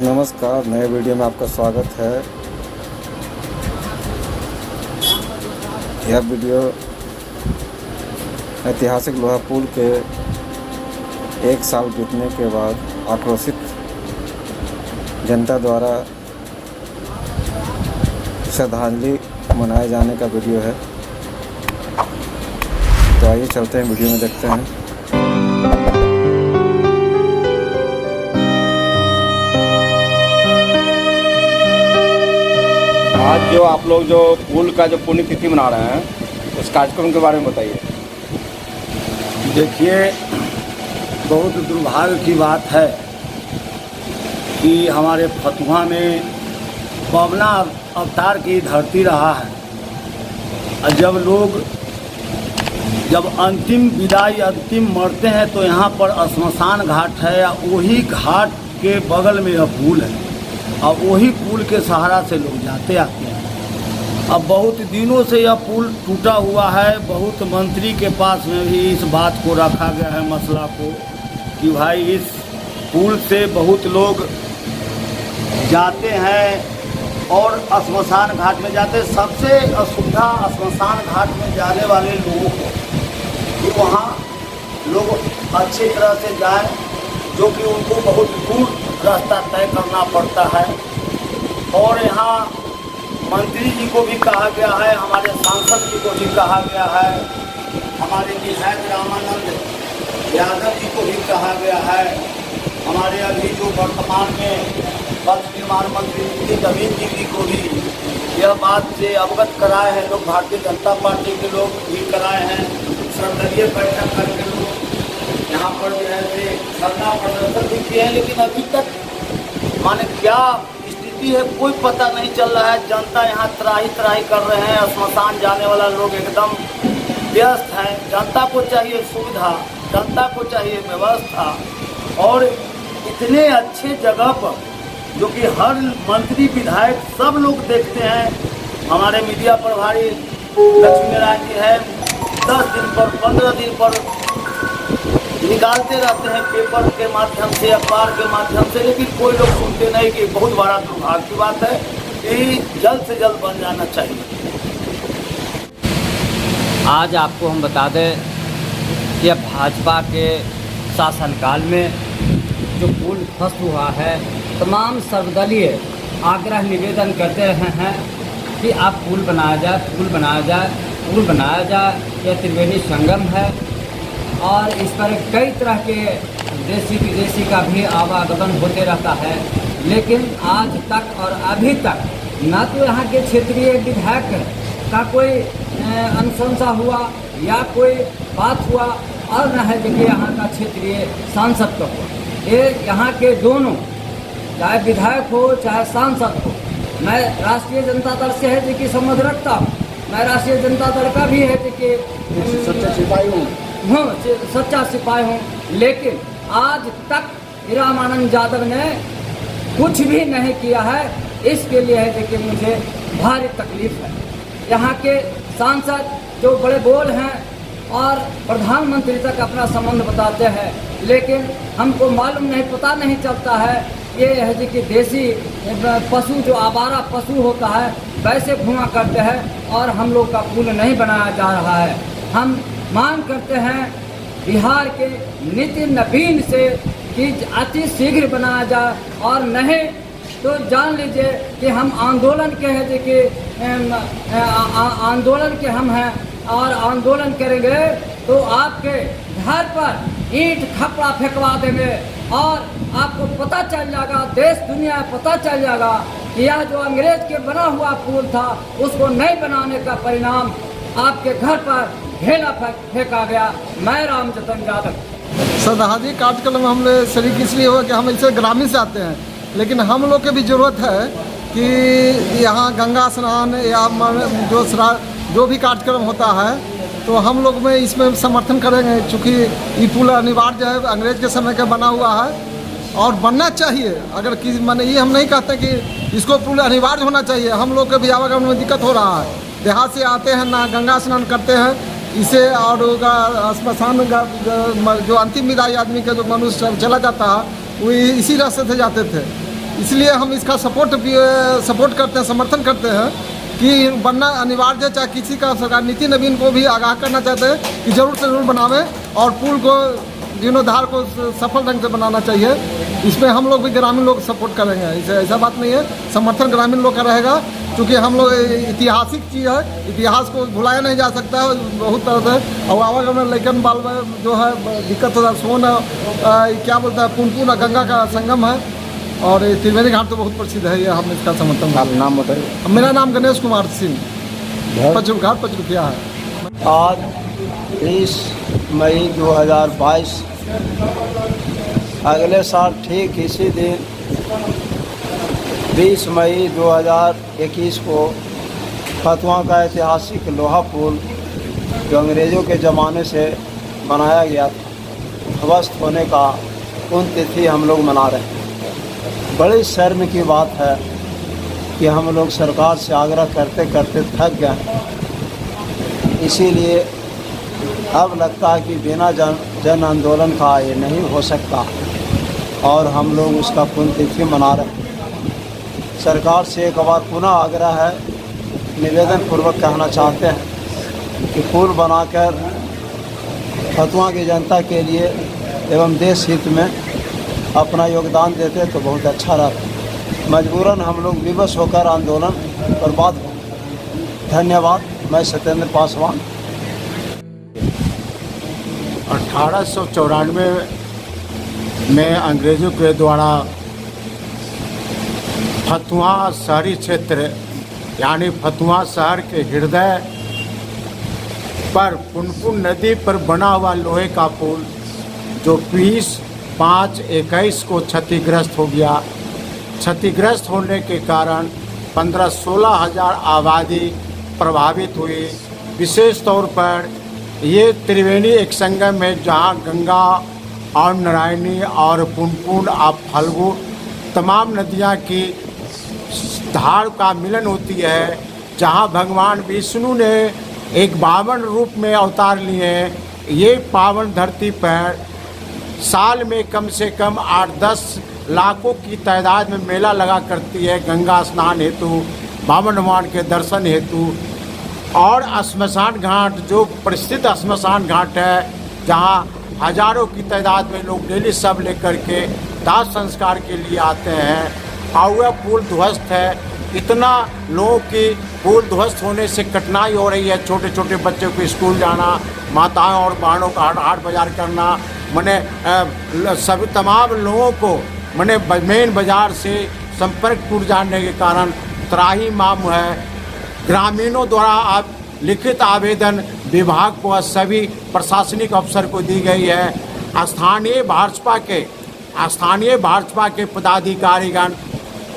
नमस्कार, नए वीडियो में आपका स्वागत है। यह वीडियो ऐतिहासिक लोहा पुल के 1 साल बीतने के बाद आक्रोशित जनता द्वारा श्रद्धांजलि मनाए जाने का वीडियो है। तो आइए चलते हैं, वीडियो में देखते हैं। आज जो आप लोग जो पुल का जो पुण्यतिथि मना रहे हैं, उस कार्यक्रम के बारे में बताइए। देखिए, बहुत दुर्भाग्य की बात है कि हमारे फतुहा में पवना अवतार की धरती रहा है। और जब अंतिम विदाई, अंतिम मरते हैं तो यहाँ पर श्मशान घाट है, या वही घाट के बगल में यह पुल है और वही पुल के सहारा से लोग जाते आते हैं। अब बहुत दिनों से यह पुल टूटा हुआ है। बहुत मंत्री के पास में भी इस बात को रखा गया है, मसला को, कि भाई इस पुल से बहुत लोग जाते हैं और श्मशान घाट में जाते हैं। सबसे असुविधा श्मशान घाट में जाने वाले लोगों को, कि वहाँ लोग अच्छी तरह से जाएं, जो कि उनको बहुत दूर रास्ता तय करना पड़ता है। और यहाँ मंत्री जी को भी कहा गया है, हमारे सांसद जी को भी कहा गया है, हमारे विधायक रामानंद यादव जी को भी कहा गया है, हमारे अभी जो वर्तमान में पथ निर्माण मंत्री नवीन जी को भी यह बात से अवगत कराए हैं लोग। भारतीय जनता पार्टी के लोग भी कराए हैं। सर्वदलीय बैठक करके लोग यहाँ पर जो है धरना प्रदर्शन भी किए हैं, लेकिन अभी तक माने क्या स्थिति है कोई पता नहीं चल रहा है। जनता यहाँ त्राही कर रहे हैं। श्मशान जाने वाला लोग एकदम व्यस्त हैं। जनता को चाहिए सुविधा, जनता को चाहिए व्यवस्था, और इतने अच्छे जगह पर जो कि हर मंत्री विधायक सब लोग देखते हैं। हमारे मीडिया प्रभारी लक्ष्मी नारायण जी है, 10 दिन पर 15 दिन पर निकालते रहते हैं पेपर के माध्यम से, अखबार के माध्यम से, लेकिन कोई लोग सुनते नहीं। कि बहुत बड़ा दुर्भाग्य की बात है कि जल्द से जल्द बन जाना चाहिए। आज आपको हम बता दें कि अब भाजपा के शासनकाल में जो पुल ध्वस्त हुआ है, तमाम सर्वदलीय आग्रह निवेदन करते रहे हैं कि आप पुल बनाया जाए, पुल बनाया जाए, पुल बनाया जाए। यह त्रिवेणी संगम है और इस पर कई तरह के देशी विदेशी का भी आवागमन होते रहता है, लेकिन आज तक और अभी तक न तो यहाँ के क्षेत्रीय विधायक का कोई अनुशंसा हुआ या कोई बात हुआ, और न है देखिए यहाँ का क्षेत्रीय सांसद का हुआ। ये यहाँ के दोनों, चाहे विधायक हो चाहे सांसद हो, मैं राष्ट्रीय जनता दल से है देखिए संबंध रखता हूँ। मैं राष्ट्रीय जनता दल का भी है देखिए सच्चा सिपाही हूँ, सच्चा सिपाही हूँ, लेकिन आज तक रामानंद यादव ने कुछ भी नहीं किया है। इसके लिए है देखिए मुझे भारी तकलीफ है। यहाँ के सांसद जो बड़े बोल हैं और प्रधानमंत्री तक अपना संबंध बताते हैं, लेकिन हमको मालूम नहीं, पता नहीं चलता है। ये है जी कि देसी पशु जो आवारा पशु होता है वैसे घुमा करते हैं और हम लोग का पुल नहीं बनाया जा रहा है। हम मांग करते हैं बिहार के नितिन नवीन से कि अति शीघ्र बनाया जाए, और नहीं तो जान लीजिए कि हम आंदोलन के हैं देखिए आंदोलन के हम हैं, और आंदोलन करेंगे तो आपके घर पर ईंट खपड़ा फेंकवा देंगे, और आपको पता चल जाएगा, देश दुनिया पता चल जाएगा कि यह जो अंग्रेज के बना हुआ पुल था उसको नहीं बनाने का परिणाम आपके घर पर ढेला फेंका गया। मैं रामजतन यादव। श्रद्धांजलि कार्यक्रम हमने शरीक इसलिए हुआ कि हम इसे ग्रामीण से आते हैं, लेकिन हम लोग की भी ज़रूरत है कि यहाँ गंगा स्नान या जो भी कार्यक्रम होता है तो हम लोग में इसमें समर्थन करेंगे, चूँकि ये पुल अनिवार्य है, अंग्रेज के समय का बना हुआ है और बनना चाहिए। अगर किसी माने ये हम नहीं कहते कि इसको पुल अनिवार्य होना चाहिए। हम लोग के भी आवागमन में दिक्कत हो रहा है। देहात से आते हैं ना, गंगा स्नान करते हैं इसे, और श्मशान जो अंतिम विदाई आदमी का जो मनुष्य चला जाता है वो इसी रास्ते से जाते थे। इसलिए हम इसका सपोर्ट करते हैं, समर्थन करते हैं कि बनना अनिवार्य है। चाहे किसी का सरकार नीति नवीन को भी आगाह करना चाहते हैं कि ज़रूर से ज़रूर बनावे और पुल को जीर्णोद्धार को सफल ढंग से बनाना चाहिए। इसमें हम लोग भी ग्रामीण लोग सपोर्ट करेंगे, इसे ऐसा बात नहीं है, समर्थन ग्रामीण लोग का रहेगा। क्योंकि हम लोग ऐतिहासिक चीज़ है, इतिहास को भुलाया नहीं जा सकता है बहुत तरह से। और आवागमन में लेकिन बाल में जो है दिक्कत होता है। सोन क्या बोलता है, पुनपुन गंगा का संगम है और त्रिवेणी घाट तो बहुत प्रसिद्ध है। ये हम इसका समर्थन। आप नाम बताइए। मेरा नाम गणेश कुमार सिंह, पचरुघाट पचरुखिया है। आज 30 मई 2022 अगले साल ठीक इसी दिन 20 मई 2021 को फतवा का ऐतिहासिक लोहा पुल जो अंग्रेज़ों के ज़माने से बनाया गया था, ध्वस्त होने का पुण्यतिथि हम लोग मना रहे हैं। बड़ी शर्म की बात है कि हम लोग सरकार से आग्रह करते करते थक गए। इसीलिए अब लगता है कि बिना जन आंदोलन का ये नहीं हो सकता और हम लोग उसका पुण्यतिथि मना रहे हैं। सरकार से एक बार पुनः आग्रह है, निवेदन पूर्वक कहना चाहते हैं कि पुल बनाकर फतवा की जनता के लिए एवं देश हित में अपना योगदान देते तो बहुत अच्छा रहता। मजबूरन हम लोग विवश होकर आंदोलन बर्बाद हो। धन्यवाद। मैं सत्येंद्र पासवान। 1894 में अंग्रेज़ों के द्वारा फतवा शहरी क्षेत्र यानी फतवा शहर के हृदय पर पुनपुन नदी पर बना हुआ लोहे का पुल जो 20/5/21 को क्षतिग्रस्त हो गया। क्षतिग्रस्त होने के कारण 15-16 हज़ार आबादी प्रभावित हुई। विशेष तौर पर ये त्रिवेणी एक संगम है जहाँ गंगा और नारायणी और पुनपुन और फल्गु तमाम नदियाँ की धार का मिलन होती है, जहाँ भगवान विष्णु ने एक वामन रूप में अवतार लिए हैं। ये पावन धरती पर साल में कम से कम 8-10 लाखों की तादाद में मेला लगा करती है, गंगा स्नान हेतु, वामन भगवान के दर्शन हेतु। और श्मशान घाट जो प्रसिद्ध श्मशान घाट है, जहाँ हजारों की तादाद में लोग डेली सब लेकर के दाह संस्कार के लिए आते हैं। और वह पुल ध्वस्त है। इतना लोगों की पुल ध्वस्त होने से कठिनाई हो रही है। छोटे छोटे बच्चों को स्कूल जाना, माताओं और बहनों का हाट बाजार करना, मने सभी तमाम लोगों को मने मेन बाज़ार से संपर्क टूट जाने के कारण त्राही माम है। ग्रामीणों द्वारा अब लिखित आवेदन विभाग को सभी प्रशासनिक अफसर को दी गई है। स्थानीय भाजपा के पदाधिकारीगण,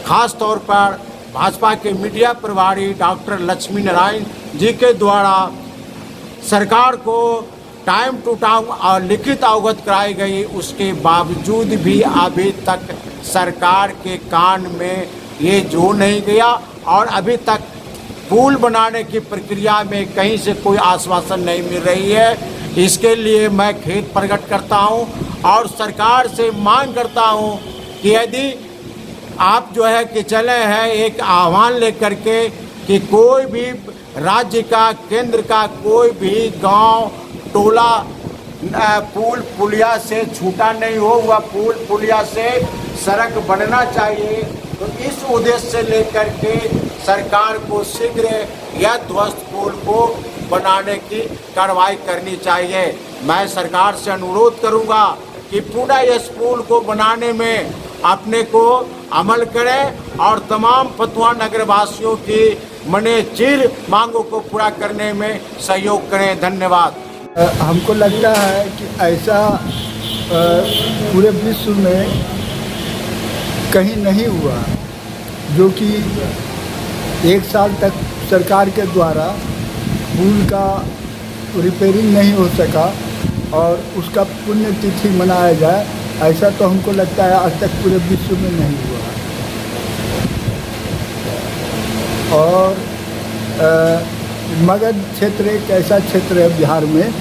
खास तौर पर भाजपा के मीडिया प्रभारी डॉक्टर लक्ष्मी नारायण जी के द्वारा सरकार को टाइम टू टाइम और लिखित अवगत कराई गई, उसके बावजूद भी अभी तक सरकार के कान में ये जो नहीं गया और अभी तक पुल बनाने की प्रक्रिया में कहीं से कोई आश्वासन नहीं मिल रही है। इसके लिए मैं खेद प्रकट करता हूं और सरकार से मांग करता हूं कि यदि आप जो है कि चले हैं एक आह्वान लेकर के कि कोई भी राज्य का, केंद्र का कोई भी गांव, टोला पुल पुलिया से छूटा नहीं हो, वह पुल पुलिया से सड़क बनना चाहिए। तो इस उद्देश्य से लेकर के सरकार को शीघ्र यह ध्वस्त पुल को बनाने की कार्रवाई करनी चाहिए। मैं सरकार से अनुरोध करूंगा कि पुनः इस पुल को बनाने में अपने को अमल करें और तमाम फतवा नगर वासियों की मने चिर मांगों को पूरा करने में सहयोग करें। धन्यवाद। हमको लगता है कि ऐसा पूरे विश्व में कहीं नहीं हुआ जो कि एक साल तक सरकार के द्वारा पुल का रिपेयरिंग नहीं हो सका और उसका पुण्यतिथि मनाया जाए। ऐसा तो हमको लगता है आज तक पूरे विश्व में नहीं हुआ। और मगध क्षेत्र एक ऐसा क्षेत्र है बिहार में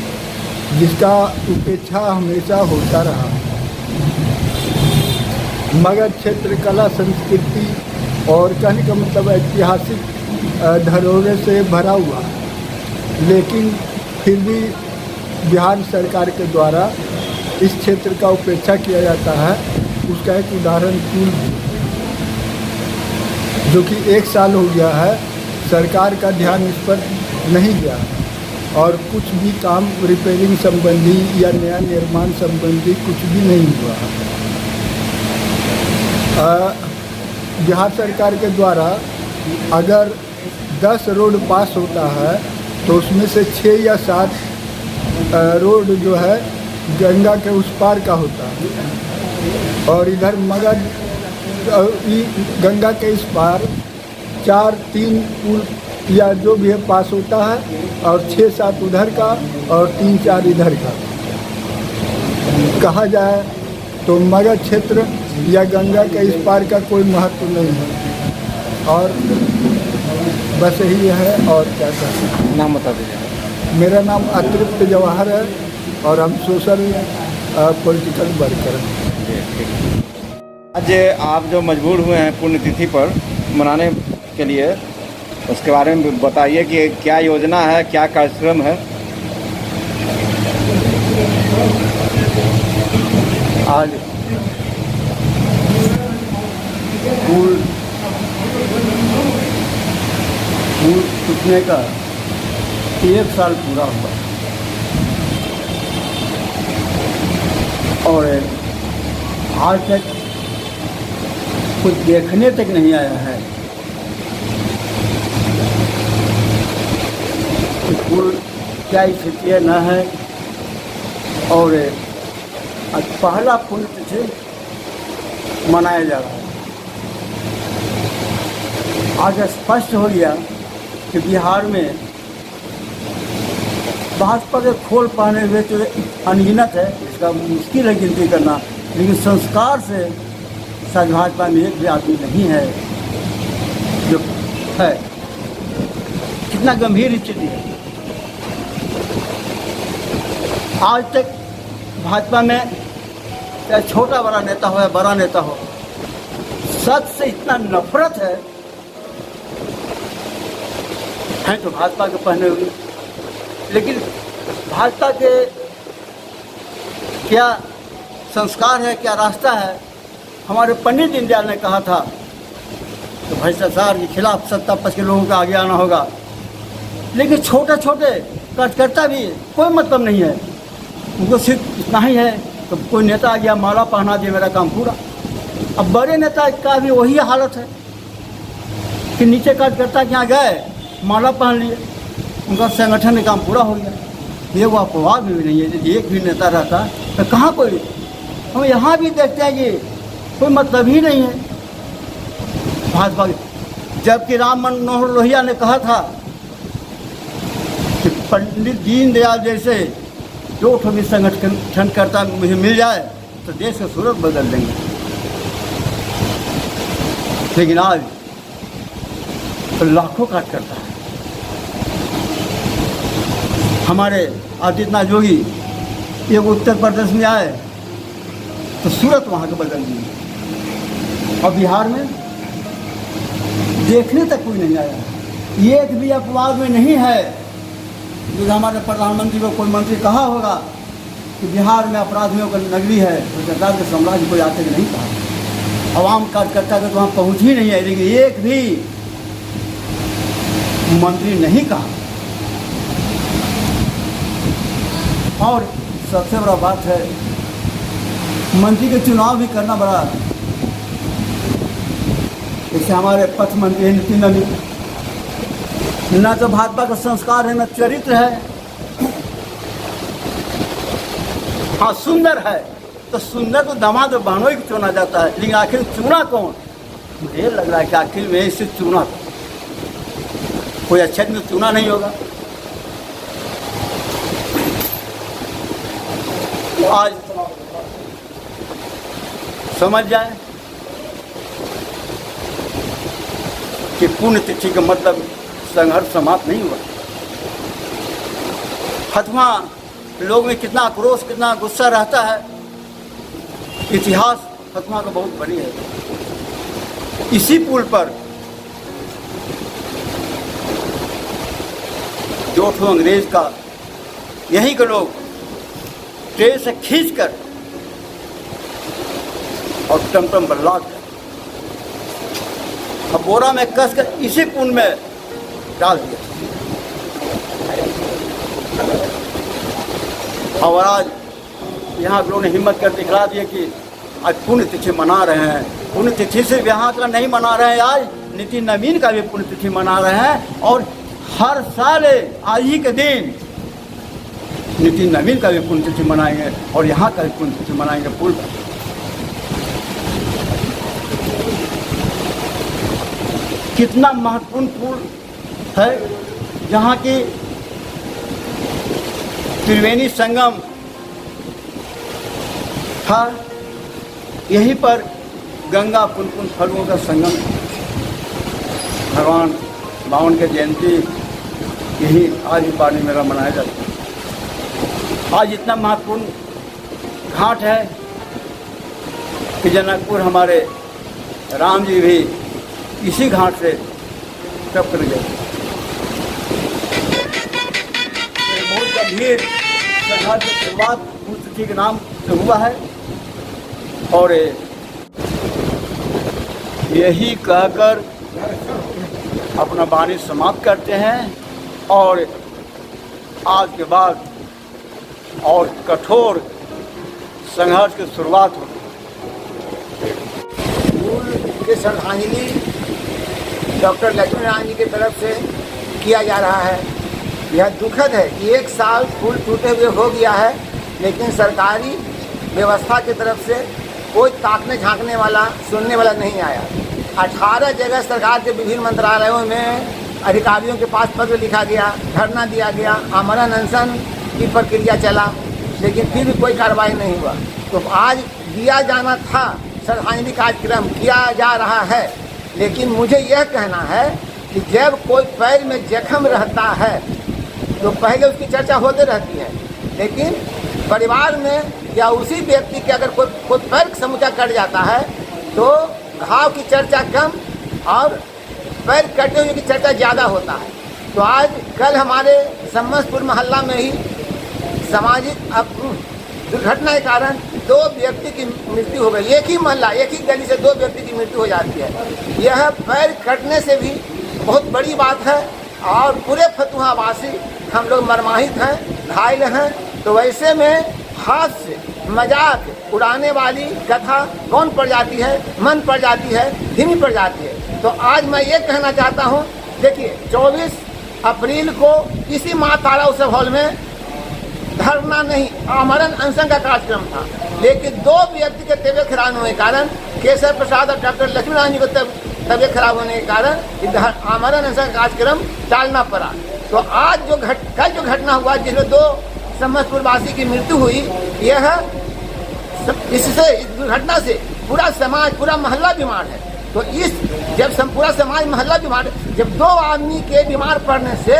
जिसका उपेक्षा हमेशा होता रहा। मगध क्षेत्र कला संस्कृति और कहने का मतलब ऐतिहासिक धरोहर से भरा हुआ है, लेकिन फिर भी बिहार सरकार के द्वारा इस क्षेत्र का उपेक्षा किया जाता है। उसका एक उदाहरण पुल जो कि 1 साल हो गया है, सरकार का ध्यान इस पर नहीं गया है और कुछ भी काम रिपेयरिंग संबंधी या नया निर्माण संबंधी कुछ भी नहीं हुआ है। बिहार सरकार के द्वारा अगर 10 रोड पास होता है तो उसमें से 6 या 7 रोड जो है गंगा के उस पार का होता है और इधर मगध गंगा के इस पार 4-3 पुल या जो भी है पास होता है और 6-7 उधर का और 3-4 इधर का। कहा जाए तो मगध क्षेत्र या गंगा के इस पार का कोई महत्व नहीं है और बस यही है। और क्या कहते हैं, नाम बता दीजिए। मेरा नाम अतृप्त जवाहर है और हम सोशल पॉलिटिकल वर्कर हैं। आज आप जो मजबूर हुए हैं पुण्यतिथि पर मनाने के लिए, उसके बारे में बताइए कि क्या योजना है, क्या कार्यक्रम है। आज पुल टूटने का 1 साल पूरा हुआ और आज तक कुछ देखने तक नहीं आया है कि पुल क्या स्थिति है न है। और आज पहला पुण्यतिथि मनाया जा रहा है। आज स्पष्ट हो गया कि बिहार में भाजपा के खोल पाने हुए तो अनगिनत है, इसका मुश्किल है गिनती करना, लेकिन संस्कार से शायद भाजपा में एक भी आदमी नहीं है जो है। कितना गंभीर स्थिति है। आज तक भाजपा में चाहे छोटा बड़ा नेता हो या बड़ा नेता हो, सच से इतना नफरत है तो भाजपा के पहने हुए। लेकिन भाजपा के क्या संस्कार है, क्या रास्ता है। हमारे पंडित दीनदयाल ने कहा था तो भ्रष्टाचार के खिलाफ सत्ता पक्ष के लोगों को आगे आना होगा, लेकिन छोटे छोटे कार्यकर्ता भी कोई मतलब नहीं है, उनको सिर्फ इतना ही है तो कोई नेता आ गया माला पहना दिया मेरा काम पूरा। अब बड़े नेता का भी वही हालत है कि नीचे कार्यकर्ता के यहाँ गए माला पहन लिए, उनका संगठन का काम पूरा हो गया। ये वो अपवाद भी नहीं है। यदि एक भी नेता रहता तो कहाँ कोई, हम यहाँ भी देखते हैं कि कोई मतलब ही नहीं है भाजपा। जबकि राम मनोहर लोहिया ने कहा था कि पंडित दीनदयाल जैसे जो भी संगठन करता मुझे मिल जाए तो देश का सूरत बदल देंगे। लेकिन आज तो लाखों कार्यकर्ता है। हमारे आदित्यनाथ योगी ये उत्तर प्रदेश में आए तो सूरत वहाँ के बदल दिए और बिहार में देखने तक कोई नहीं आया। एक भी अपवाद में नहीं है जो हमारे प्रधानमंत्री को कोई मंत्री कहा होगा कि बिहार में अपराधियों का नगरी है, तो सरकार के साम्राज्य कोई आते नहीं कहा। आवाम कार्यकर्ता को तो वहाँ पहुँच ही नहीं है, लेकिन एक भी मंत्री नहीं कहा। और सबसे बड़ा बात है मंत्री के चुनाव भी करना बड़ा, जैसे हमारे पथ मंत्री नितिन नवीन, न तो भाजपा का संस्कार है न चरित्र है। हाँ सुंदर है तो सुंदर तो दामाद और बहनों को चुना जाता है, लेकिन आखिर चुना कौन? मुझे लग रहा है कि आखिर में इससे चुना कोई अच्छा तो चुना नहीं होगा। तो आज समझ जाए कि पुण्यतिथि का मतलब संघर्ष समाप्त नहीं हुआ। हथवा लोग में कितना आक्रोश, कितना गुस्सा रहता है। इतिहास फतुहा का बहुत बड़ी है। इसी पुल पर दो ठो अंग्रेज का यहीं के लोग ट्रेन से खींचकर और टमटम पर लाद कर अब बोरा में कस कर इसी पुल में डाल दिया। और आज यहाँ के लोगों ने हिम्मत कर दिखला दिया कि आज पुण्यतिथि मना रहे हैं। पुण्यतिथि सिर्फ यहाँ का नहीं मना रहे हैं, आज नितिन नवीन का भी पुण्यतिथि मना रहे हैं। और हर साल आज ही के दिन नितिन नवीन का भी पुण्यतिथि मनाएंगे और यहाँ का भी पुण्यतिथि मनाएंगे पुल का। कितना महत्वपूर्ण पुल है, जहाँ की त्रिवेणी संगम था, यहीं पर गंगा पुनपुन फलुओं का संगम, भगवान बावन के जयंती यही आज भी पानी मेला मनाया जाता है। आज इतना महत्वपूर्ण घाट है कि जनकपुर हमारे राम जी भी इसी घाट से तप कर गए। बहुत गंभीर संघर्ष की शुरुआत पुण्यतिथि के नाम से हुआ है और यही कहकर अपना वाणी समाप्त करते हैं और आज के बाद और कठोर संघर्ष की शुरुआत होगी। पुल की श्रद्धांजलि डॉक्टर लक्ष्मी नारायण जी की तरफ से किया जा रहा है। यह दुखद है कि 1 साल पुल टूटे हुए हो गया है, लेकिन सरकारी व्यवस्था की तरफ से कोई ताकने झांकने वाला, सुनने वाला नहीं आया। 18 जगह सरकार के विभिन्न मंत्रालयों में अधिकारियों के पास पत्र लिखा गया, धरना दिया गया, आमरण अनशन की प्रक्रिया चला, लेकिन फिर भी कोई कार्रवाई नहीं हुआ। तो आज दिया जाना था, श्रद्धांजलि कार्यक्रम किया जा रहा है, लेकिन मुझे यह कहना है कि जब कोई पैर में जख्म रहता है तो पहले उसकी चर्चा होती रहती है, लेकिन परिवार में या उसी व्यक्ति के अगर कोई पैर समूचा कट जाता है तो घाव की चर्चा कम और पैर कटे हुए की चर्चा ज़्यादा होता है। तो आज कल हमारे सम्मसपुर मोहल्ला में ही सामाजिक दुर्घटना के कारण 2 व्यक्ति की मृत्यु हो गई। एक ही मोहल्ला, एक ही गली से 2 व्यक्ति की मृत्यु हो जाती है। यह पैर कटने से भी बहुत बड़ी बात है और पूरे फतुहावासी हम लोग मर्माहित हैं, घायल हैं। तो वैसे में हाथ से मजाक उड़ाने वाली कथा कौन पड़ जाती है, मन पड़ जाती है, धीमी पड़ जाती है। तो आज मैं ये कहना चाहता हूँ, देखिए 24 अप्रैल को इसी माँ तारा उत्सव हॉल में धरना नहीं, आमरण अनशन का कार्यक्रम था, लेकिन 2 व्यक्ति के तबियत खराब होने के कारण, केशव प्रसाद और डॉक्टर लक्ष्मी नारायण जी को तबियत खराब होने के कारण आमरण अनशन कार्यक्रम टालना पड़ा। तो आज कल जो घटना हुआ जिसमें 2 सम्मसपुर वासी की मृत्यु हुई, यह इससे, इस दुर्घटना से पूरा समाज, पूरा मोहल्ला बीमार है। तो जब पूरा समाज मोहल्ला बीमार है, जब 2 आदमी के बीमार पड़ने से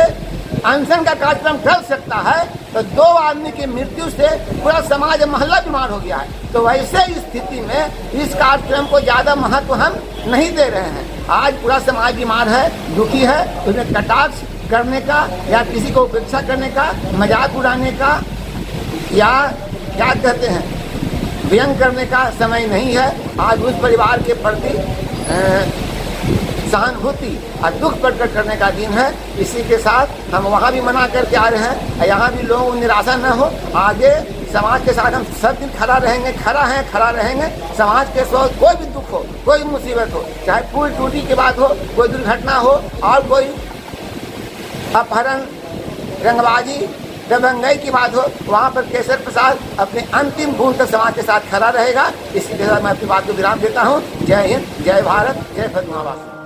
अनशन का कार्यक्रम टल सकता है, तो 2 आदमी की मृत्यु से पूरा समाज मोहल्ला बीमार हो गया है। तो वैसे स्थिति में इस कार्यक्रम को ज़्यादा महत्व हम नहीं दे रहे हैं। आज पूरा समाज बीमार है, दुखी है, उसमें कटाक्ष करने का या किसी को उपेक्षा करने का, मजाक उड़ाने का या क्या कहते हैं व्यंग करने का समय नहीं है। आज उस परिवार के प्रति सहानुभूति और दुख प्रकट करने का दिन है। इसी के साथ हम वहाँ भी मना करके आ रहे हैं, यहाँ भी लोगों को निराशा न हो। आगे समाज के साथ हम सब दिन खड़ा रहेंगे। समाज के साथ कोई भी दुख हो, कोई मुसीबत हो, चाहे पुल टूटी की बात हो, कोई दुर्घटना हो और कोई अपहरण, रंगबाजी, दबंगई की बात हो, वहाँ पर केशव प्रसाद अपने अंतिम बूंद तक समाज के साथ खड़ा रहेगा। इसी के साथ मैं अपनी बात को विराम देता हूँ। जय हिंद, जय भारत, जय फतुहावासी।